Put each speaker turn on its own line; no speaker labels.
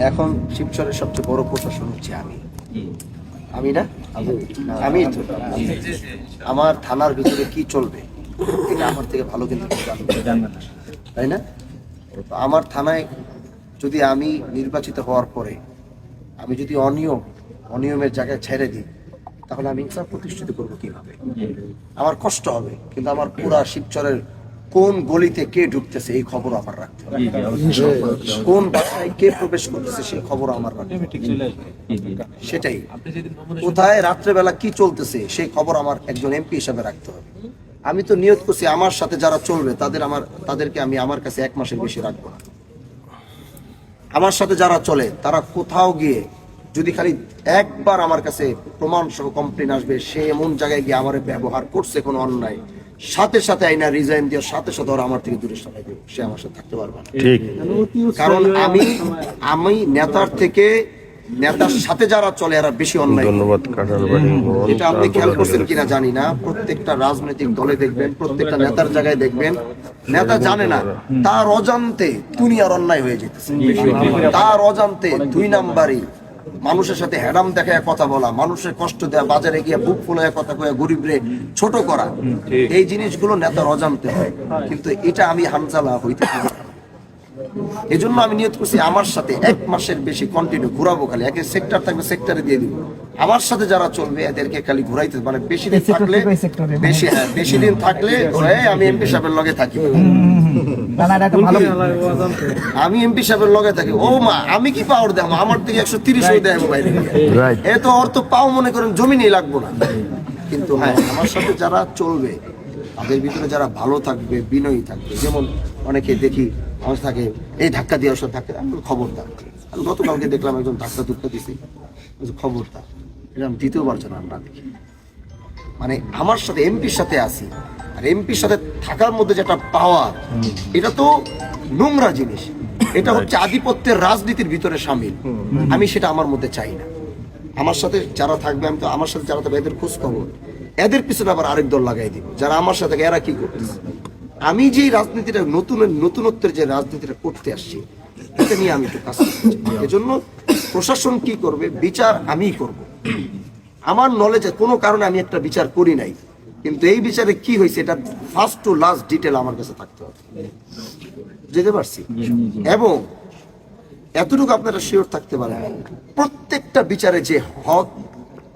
এখন শিবচরের সবচেয়ে বড় প্রশাসন হচ্ছে আমি না আমি তো আমার থানার ভিতরে কি চলবে এটা আমার থেকে ভালো কিন্তু জানবে না, তাই না? তো আমার থানায় যদি আমি নির্বাচিত হওয়ার পরে আমি যদি অনিয়মের জায়গায় ছেড়ে দিই তাহলে আমি ইনসাফ প্রতিষ্ঠিত করবো কিভাবে? আমার কষ্ট হবে, কিন্তু আমার পুরা শিবচরের কোন গলিতে কে ঢুকতেছে এই খবর আমার রাখতে হবে, কোন বাসায় কে প্রবেশ করতেছে সেই খবর আমার রাখতে হবে। সেটাই কোথায় রাত্রেবেলা কি চলতেছে সেই খবর আমার একজন এমপি হিসাবে রাখতে হবে। আমি তো নিয়ত করছি আমার সাথে যারা চলবে তাদেরকে আমি আমার কাছে 1 মাসের বেশি রাখবো না। আমার সাথে যারা চলে তারা কোথাও গিয়ে যদি খালি একবার আমার কাছে প্রমাণ সহ কমপ্লেন আসবে সে এমন জায়গায় গিয়ে আমার ব্যবহার করছে কোনো অন্যায়, সাথে সাথে আইনা রিজাইন দিয়ে সাথে সাথে ওরা আমার থেকে দূরে সরাই দেবে, সে আমার সাথে থাকতে পারবে না। কারণ আমি নেতার সাথে যারা চলে এরা বেশি অন্যায়। এটা আপনি খেয়াল করছেন কিনা জানি না, প্রত্যেকটা রাজনৈতিক দলে দেখবেন, প্রত্যেকটা নেতার জায়গায় দেখবেন, নেতা জানে না তার অজান্তে দুনিয়ার অন্যায় হয়ে যেতেছে, তার অজান্তে 2 নাম্বারই মানুষের সাথে হ্যাডাম দেখায় কথা বলা, মানুষের কষ্ট দেওয়া, বাজারে গিয়ে বুক ফুলায় কথা কয়ে গরিবরে ছোট করা, এই জিনিসগুলো নেতার অজান্তে হয়। কিন্তু এটা আমি হানজালা হইতে পারি। এই জন্য আমি নিয়ত করছি আমার সাথে 1 মাসের বেশি কন্টিনিউ ঘুরাবো, খালি এক সেক্টর থাকবে সেক্টরে দিয়ে দিব। আমার সাথে যারা চলবে এদেরকে খালি ঘুরাইতে, মানে বেশি দিন থাকলে বেশি দিন থাকলে আমি এমপি সাহেবের লগে থাকি, আমি এমপি সাহেবের লগে থাকি। ও মা, আমি কি পাওয়ার দেব? আমার থেকে 130 দেয় মোবাইলে, এ তো অর্থ পাও মনে করেন জমিনেই লাগবো না। কিন্তু হ্যাঁ, আমার সাথে যারা চলবে তাদের ভিতরে যারা ভালো থাকবে, বিনয়ী থাকবে, যেমন অনেকে দেখি আমার থাকে এই ধাক্কা দিয়ে ওসব থাকে, আমি খবরদার। আমি গতকালকে দেখলাম একজন ধাক্কা দিছি, খবরদার, এটা আমি দ্বিতীয়বার যেন আমরা দেখি। মানে আমার সাথে এমপির সাথে আসি, আর এমপির সাথে থাকার মধ্যে যেটা পাওয়ার, এটা তো নোংরা জিনিস, এটা হচ্ছে আধিপত্যের রাজনীতির ভিতরে সামিল। আমি সেটা আমার মধ্যে চাই না। আমার সাথে যারা থাকবে, আমি তো আমার সাথে যারা থাকবে এদের খোঁজ খবর, এদের পিছনে আবার আরেক দল লাগাই দিব যারা আমার সাথে এরা কি করতেছে। আমি যে রাজনীতিটা নতুনত্বের যে রাজনীতিটা করতে আসছি, এটা নিয়ে আমি একটু কাজ করছি। এজন্য প্রশাসন কি করবে, বিচার আমিই করব। আমার নলেজে কোনো কারণে আমি একটা বিচার করি নাই, কিন্তু এই বিচারে কি হয়েছে এটা ফার্স্ট টু লাস্ট ডিটেল আমার কাছে থাকতে হবে, যেতে পারছি। এবং এতটুকু আপনারা শিওর থাকতে পারেন, প্রত্যেকটা বিচারে যে হক